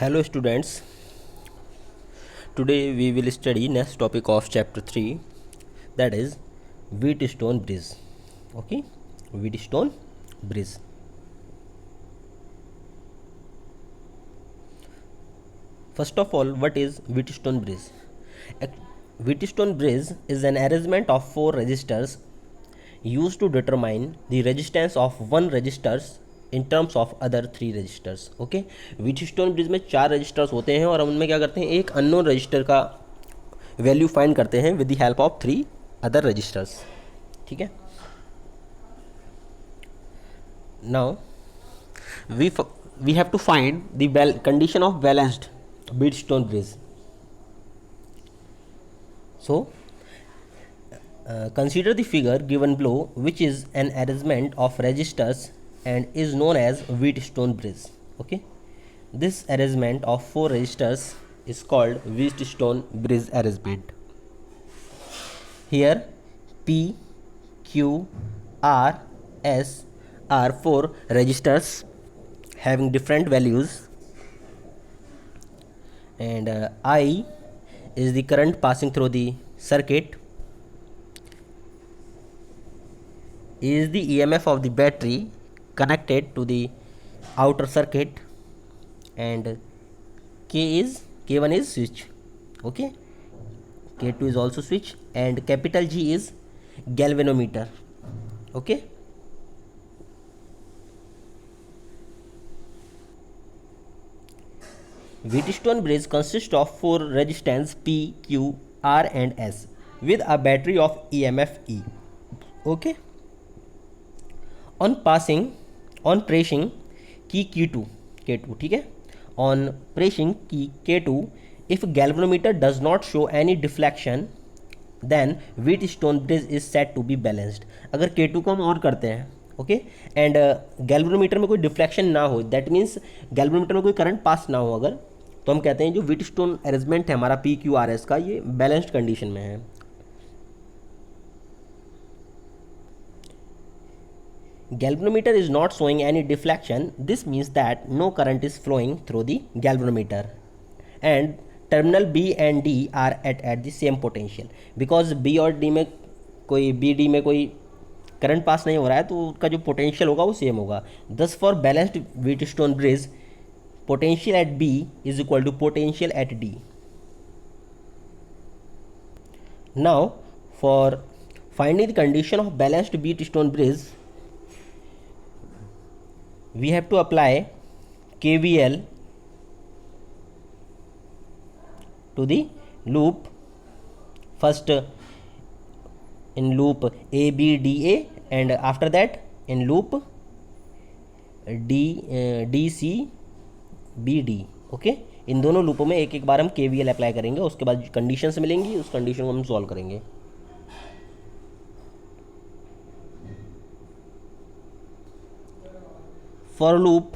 Hello students, today we will study next topic of chapter 3, that is Wheatstone Bridge. Okay, Wheatstone Bridge. First of all, what is Wheatstone Bridge? Wheatstone Bridge is an arrangement of 4 resistors used to determine the resistance of one resistors in terms of other 3 resistors. Okay, Wheatstone bridge में 4 registers होते हैं और हम उनमें क्या करते हैं, एक अननोन रजिस्टर का वैल्यू फाइंड करते हैं with the help of 3 other resistors. ठीक है. Now we have to find the condition of balanced Wheatstone bridge. So consider the figure given below, which is an arrangement of resistors and is known as Wheatstone bridge. Okay, this arrangement of 4 resistors is called Wheatstone bridge arrangement. Here P, Q, R, S are 4 resistors having different values, and I is the current passing through the circuit, is the EMF of the battery connected to the outer circuit, and K1 is switch. Okay, K2 is also switch, and capital G is galvanometer. Okay, Wheatstone bridge consists of 4 resistance P, Q, R and S with a battery of EMF E. Okay, on pressing key Q2, ठीक है, on pressing key K2, if galvanometer does not show any deflection, then Wheatstone bridge is said to be balanced. अगर K2 को हम on करते हैं, okay, and galvanometer में कोई deflection ना हो, दैट मीन्स गैल्वेनोमीटर में कोई करंट पास ना हो अगर, तो हम कहते हैं जो व्हीटस्टोन अरेंजमेंट है हमारा PQRS का, ये बैलेंस्ड कंडीशन में है. Galvanometer is not showing any deflection. This means that no current is flowing through the galvanometer, and terminal B and D are at the same potential. Because B और D में कोई BD में कोई current pass नहीं हो रहा है, तो उसका जो पोटेंशियल होगा वो सेम होगा. Thus for balanced Wheatstone bridge, potential at B is equal to potential at D. Now for finding the condition of balanced Wheatstone bridge, we have to apply KVL to the loop, first in loop ABDA, and after that in loop DCBD. Okay, इन दोनों लूपों में एक एक बार हम KVL apply करेंगे, उसके बाद कंडीशंस मिलेंगी, उस कंडीशन को हम सॉल्व करेंगे. फॉर लूप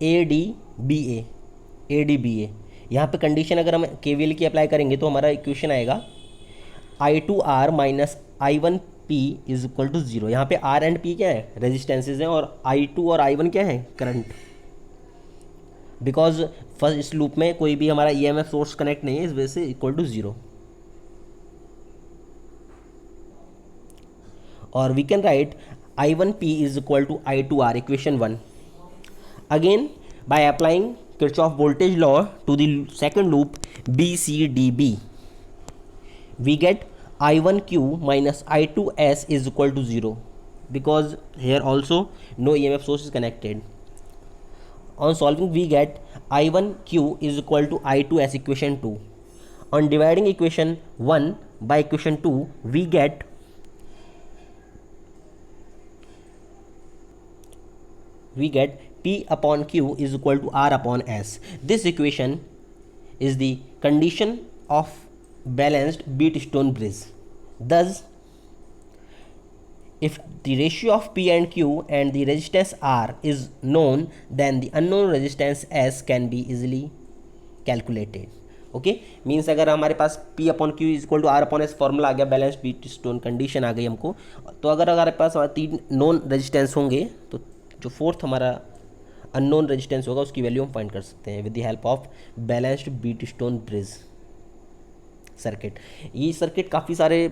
ADBA, यहाँ पे कंडीशन अगर हम KVL की अप्लाई करेंगे तो हमारा इक्वेशन आएगा I2R minus I1P is equal to 0. यहाँ पे R एंड P क्या है, रेजिस्टेंसेज हैं, और I2 और I1 क्या है, करंट. बिकॉज फर्स्ट इस लूप में कोई भी हमारा EMF सोर्स कनेक्ट नहीं है, इस वजह से इक्वल टू 0. और we can write I1P is equal to I2R, equation 1. Again, by applying Kirchhoff voltage law to the second loop BCDB, we get I1Q minus I2S is equal to 0, because here also no EMF source is connected. On solving, we get I1Q is equal to I2S, equation 2. On dividing equation 1 by equation 2, we get P upon Q is equal to R upon S. This equation is the condition of balanced Wheatstone bridge. Thus, if the ratio of P and Q and the resistance R is known, then the unknown resistance S can be easily calculated. Okay, means अगर हमारे पास P upon Q is equal to R upon S formula आ गया, balanced Wheatstone condition आ गई हमको, तो अगर हमारे पास 3 नॉन रेजिस्टेंस होंगे तो जो फोर्थ हमारा अननोन रेजिस्टेंस होगा उसकी वैल्यू हम फाइंड कर सकते हैं with the help of balanced Wheatstone bridge circuit. ये सर्किट काफ़ी सारे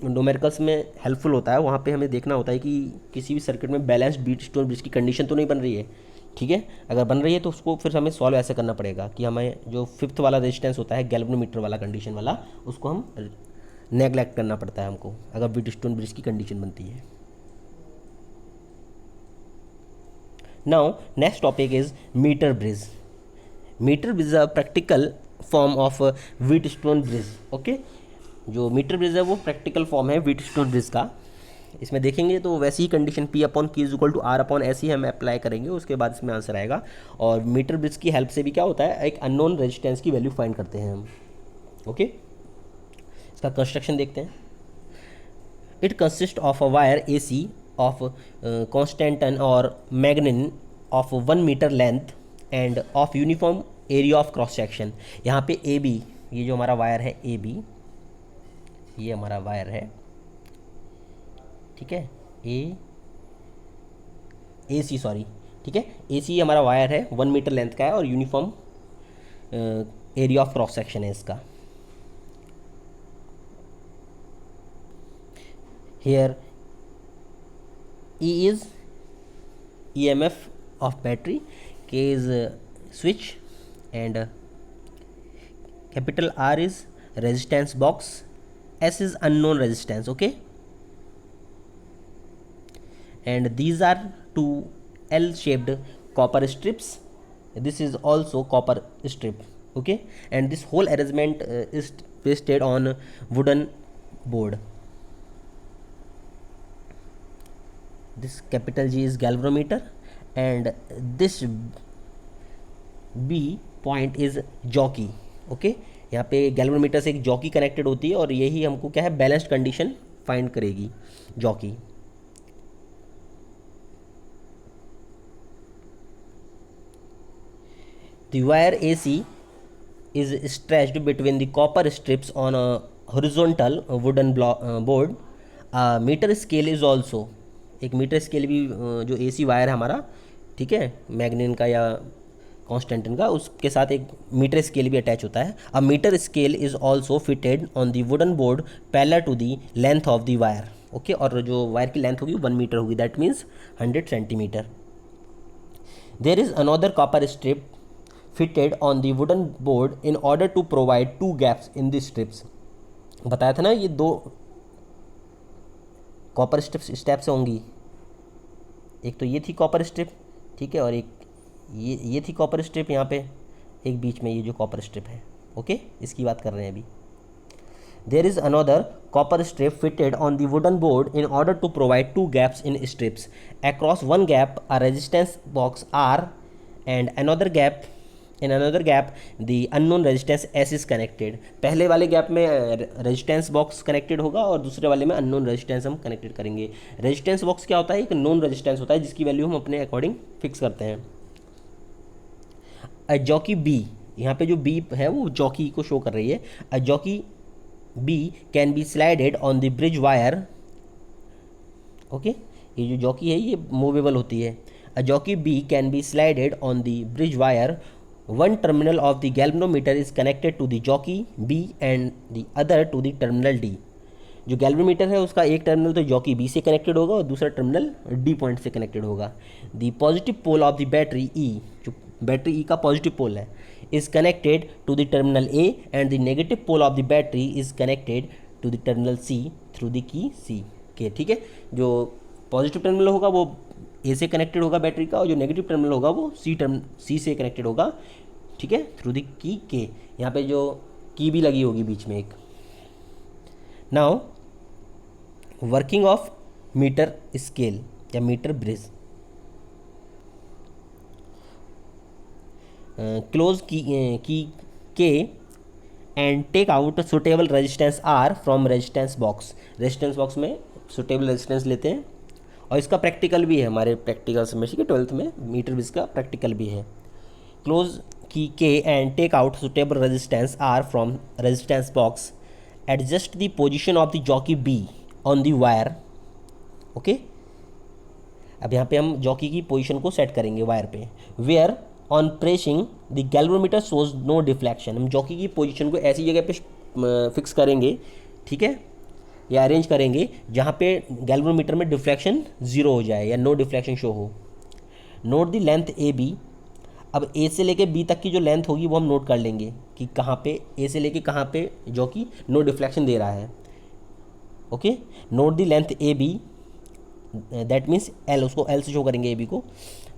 न्यूमेरिकल्स में हेल्पफुल होता है। वहाँ पे हमें देखना होता है कि किसी भी सर्किट में बैलेंस्ड बीट स्टोन ब्रिज की कंडीशन तो नहीं बन रही है, ठीक है। अगर बन रही है तो उसको फिर हमें सॉल्व ऐसे करना पड़ेगा कि हमें जो फिफ्थ वाला रेजिस्टेंस होता है गैल्वेनोमीटर वाला कंडीशन वाला, उसको हम नेगलेक्ट करना पड़ता है हमको अगर बीट स्टोन ब्रिज की कंडीशन बनती है। Now next topic is metre bridge. Metre bridge is a practical form of Wheatstone bridge. Okay, जो मीटर ब्रिज है वो प्रैक्टिकल फॉर्म है व्हीट स्टोन ब्रिज का। इसमें देखेंगे तो वैसी ही condition P upon Q is equal to R upon S ही हम अप्लाई करेंगे, उसके बाद इसमें आंसर आएगा। और मीटर ब्रिज की हेल्प से भी क्या होता है, एक अननोन रेजिस्टेंस की वैल्यू फाइंड करते हैं हम। ओके, इसका कंस्ट्रक्शन देखते हैं। It consist of a wire AC of constantan और manganin of 1 metre length and of uniform area of cross section. यहाँ पे AB, ये जो हमारा वायर है AB, ये हमारा वायर है, ठीक है, AC सॉरी, ठीक है, AC हमारा वायर है 1 मीटर लेंथ का है और uniform area of cross section है इसका। Here E is EMF of battery, K is switch, and capital R is resistance box, S is unknown resistance. Okay, and these are two L-shaped copper strips. This is also copper strip. Okay, and this whole arrangement is pasted on wooden board. This capital G is galvanometer and this B point is jockey. Okay, यहाँ पे galvanometer से एक jockey connected होती है और यही हमको क्या है, बैलेंस्ड कंडीशन फाइंड करेगी jockey. The wire AC is stretched between the copper strips on a horizontal wooden board. A meter scale is also, एक मीटर स्केल भी जो AC वायर है हमारा, ठीक है, मैग्निन का या कॉन्स्टेंटिन का, उसके साथ एक मीटर स्केल भी अटैच होता है। A metre scale is also fitted on the wooden board parallel to the length of the wire. Okay, और जो वायर की लेंथ होगी 1 मीटर होगी, that means 100 centimetre. There is another copper strip fitted on the wooden board in order to provide 2 gaps in the strips. बताया था ना, ये 2 copper steps होंगी, एक तो ये थी कॉपर स्ट्रिप, ठीक है, और एक ये थी कॉपर स्ट्रिप, यहाँ पे एक बीच में ये जो कॉपर स्ट्रिप है। ओके, इसकी बात कर रहे हैं अभी। There is another copper strip fitted on the wooden board in order to provide 2 gaps in strips. Across 1 gap a resistance box R and another gap the unknown resistance S is connected. पहले वाले gap में resistance box connected होगा और दूसरे वाले में unknown resistance हम connected करेंगे। रेजिस्टेंस बॉक्स क्या होता है, एक नोन रेजिस्टेंस होता है जिसकी वैल्यू हम अपने अकॉर्डिंग फिक्स करते हैं। अ जॉकी B, यहाँ पे जो B है वो जॉकी को शो कर रही है। A jockey B can be slided on the bridge wire. Okay, ये जो जॉकी है ये मूवेबल होती है। A jockey B can be slided on the bridge wire. One terminal of the galvanometer is connected to the jockey B and the other to the terminal D. जो galvanometer है उसका एक terminal तो jockey B से connected होगा और दूसरा terminal D point से कनेक्टेड होगा। The positive pole of the battery E, जो बैटरी E का पॉजिटिव पोल है, is connected to the terminal A and the negative pole of the battery is connected to the terminal C through the key C के। ठीक है, जो positive terminal होगा वो ए से कनेक्टेड होगा बैटरी का और जो नेगेटिव टर्मिनल होगा वो सी से कनेक्टेड होगा, ठीक है, थ्रू द की के। यहाँ पे जो की भी लगी होगी बीच में एक। Now working of meter scale या meter bridge. Close key K and take out suitable resistance R from resistance box. Resistance box में सुटेबल रेजिस्टेंस लेते हैं और इसका प्रैक्टिकल भी है हमारे प्रैक्टिकल सेमेस्टर के 12th में मीटर ब्रिज का प्रैक्टिकल भी है। Close key K and take out suitable resistance R from resistance box. Adjust the position of the jockey B on the wire. Okay, अब यहाँ पे हम जॉकी की पोजीशन को सेट करेंगे वायर पे, where on pressing the galvanometer shows no deflection. हम jockey की पोजीशन को ऐसी जगह पे फिक्स करेंगे, ठीक है, या अरेंज करेंगे जहाँ पे गैल्वेरोमीटर में डिफ्लेक्शन ज़ीरो हो जाए या नो डिफ्लेक्शन शो हो। Note the length A B. अब ए से लेके बी तक की जो लेंथ होगी वो हम नोट कर लेंगे कि कहाँ पे ए से लेके कहाँ पे जो कि नो डिफ्लेक्शन दे रहा है। Okay, note the length A B, that means L, उसको एल से शो करेंगे ए बी को।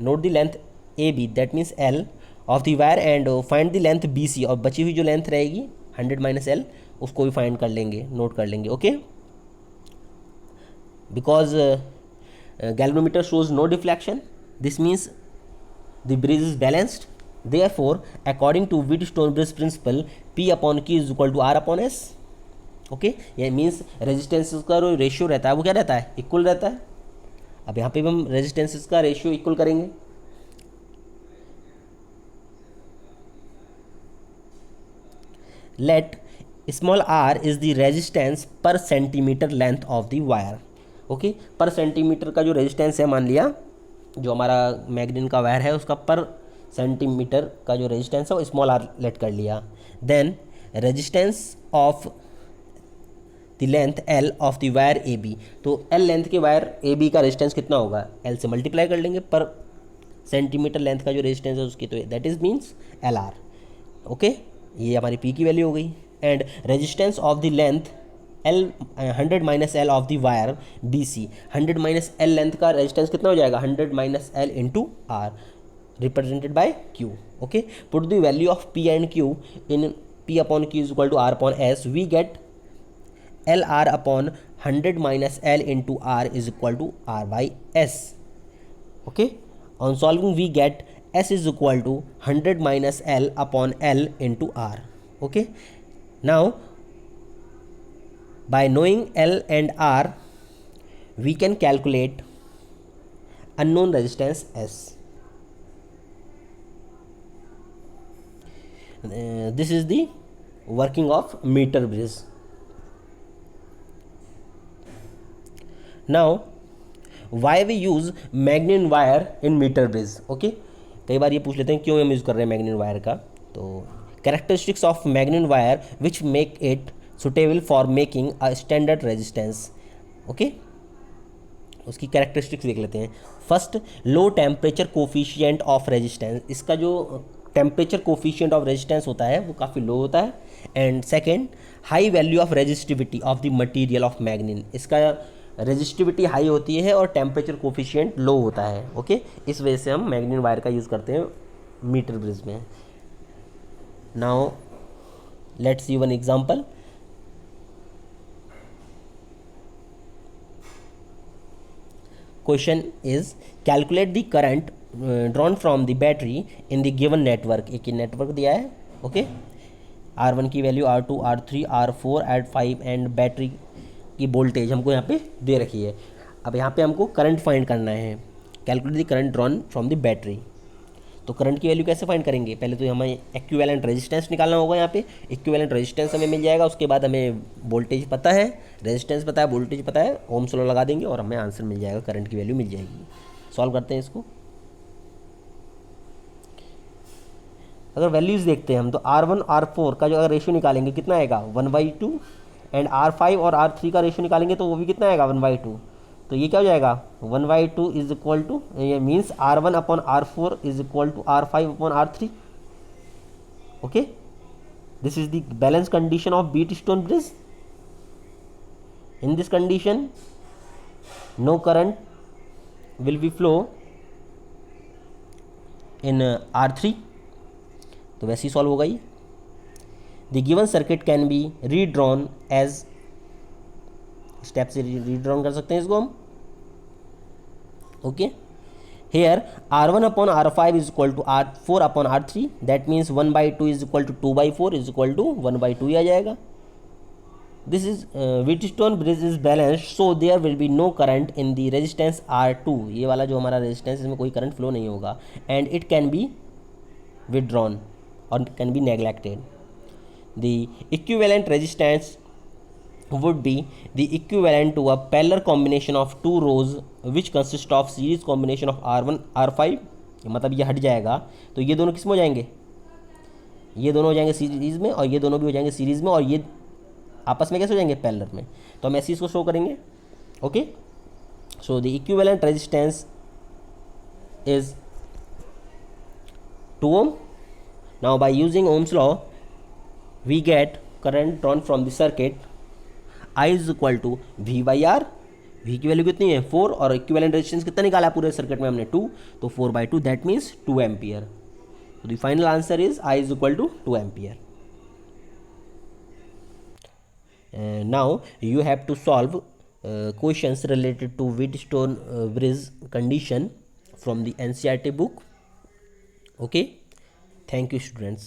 Note the length A B that means L of the wire and find the length B C, और बची हुई जो लेंथ रहेगी 100 minus L उसको भी फाइंड कर लेंगे, नोट कर लेंगे। Okay, because galvanometer shows no deflection, this means the bridge is balanced. Therefore, according to Wheatstone bridge principle, P upon Q is equal to R upon S. Okay, ये means resistances का जो ratio रहता है वो क्या रहता है, equal रहता है। अब यहाँ पे भी हम रेजिस्टेंसेस का रेशियो इक्वल करेंगे। Let small r is the resistance per centimetre length of the wire. Okay, per centimetre का जो रेजिस्टेंस है, मान लिया जो हमारा मैग्नीन का वायर है उसका पर सेंटीमीटर का जो रेजिस्टेंस है वो स्मॉल आर लेट कर लिया। Then resistance of the length L of the wire A B, तो एल लेंथ के वायर ए बी का रेजिस्टेंस कितना होगा, एल से मल्टीप्लाई कर लेंगे पर सेंटीमीटर लेंथ का जो रेजिस्टेंस है उसकी, तो that is means L R. Okay, ये हमारी पी की वैल्यू हो गई। And resistance of the length L 100 minus L of the wire B C, 100 minus L length का रेजिस्टेंस कितना हो जाएगा, 100 minus L into R represented by Q. Okay, put the value of P and Q in P upon Q is equal to R upon S, we get L are upon 100 minus L into R is equal to R by S. Okay, on solving we get S is equal to 100 minus L upon L into R. Okay, now by knowing L and R, we can calculate unknown resistance S. This is the working of meter bridge. Now, why we use magnetic wire in meter bridge? Okay, कई बार ये पूछ लेते हैं क्यों हम use कर रहे हैं मैग्नेट वायर का। तो characteristics of magnet wire which make it suitable for making a standard resistance. Okay, उसकी कैरेक्टरिस्टिक्स देख लेते हैं। First, low temperature coefficient of resistance, इसका जो टेम्परेचर कोफिशिएंट ऑफ रेजिस्टेंस होता है वो काफ़ी लो होता है। And second, high value of resistivity of the material of manganin, इसका रेजिस्टिविटी हाई होती है और टेम्परेचर कोफिशिएंट लो होता है। ओके, इस वजह से हम मैग्नीन वायर का यूज़ करते हैं मीटर ब्रिज में। Now let's see one example. Question is calculate the current drawn from the battery in the given network. एक नेटवर्क दिया है। ओके, R1 की value, R2, R3, R4, R5 and battery की voltage हमको यहाँ पे दे रखी है। अब यहाँ पे हमको करंट फाइंड करना है, calculate the current drawn from the battery. तो करंट की वैल्यू कैसे फाइंड करेंगे, पहले तो हमें इक्विवेलेंट रेजिस्टेंस निकालना होगा। यहाँ पे इक्विवेलेंट रेजिस्टेंस हमें मिल जाएगा, उसके बाद हमें वोल्टेज पता है, रेजिस्टेंस पता है, वोल्टेज पता है, ओम्स लॉ लगा देंगे और हमें आंसर मिल जाएगा, करंट की वैल्यू मिल जाएगी। सॉल्व करते हैं इसको। अगर वैल्यूज़ देखते हैं हम तो R1 R4 का जो अगर रेशियो निकालेंगे कितना आएगा 1/2, एंड R5 और R3 का रेशियो निकालेंगे तो वो भी कितना आएगा 1/2। तो ये क्या हो जाएगा 1/2 इज इक्वल टू, ये means R1 upon R4 is equal to R5 upon R3। Okay, this is the balance condition of Wheatstone bridge. In this condition no current will be flow in R3, तो वैसे ही solve होगा ये। The given circuit can be redrawn as, step से redrawn कर सकते हैं इसको हम। Okay, here R1 upon R5 is equal to R4 upon R3, that means 1/2 is equal to 2/4 is equal to 1/2 ही आ जाएगा। This is Wheatstone bridge is balanced, so there will be no current in the resistance R2, ये वाला जो हमारा resistance इसमें कोई current flow नहीं होगा। And it can be withdrawn or can be neglected. The equivalent resistance would be the equivalent to a parallel combination of two rows which consist of series combination of R1 R5, मतलब ये हट जाएगा तो ये दोनों किस में हो जाएंगे, ये दोनों हो जाएंगे सीरीज़ में और ये दोनों भी हो जाएंगे सीरीज़ में, और ये आपस में कैसे हो जाएंगे, पैरेलल में। तो हम ऐसे इसको शो करेंगे। Okay, so the equivalent resistance is 2 ohm. Now by using Ohm's law we get current drawn from the circuit I is equal to V by R। V की वैल्यू कितनी है 4 और इक्विवेलेंट रेजिस्टेंस कितना निकाला पूरे circuit में हमने 2, तो 4/2 दैट मीन्स 2 एम्पियर। तो the final answer is I is equal to 2 ampere. Now you have to solve questions related to Wheatstone bridge condition from the NCERT book. Okay, thank you students.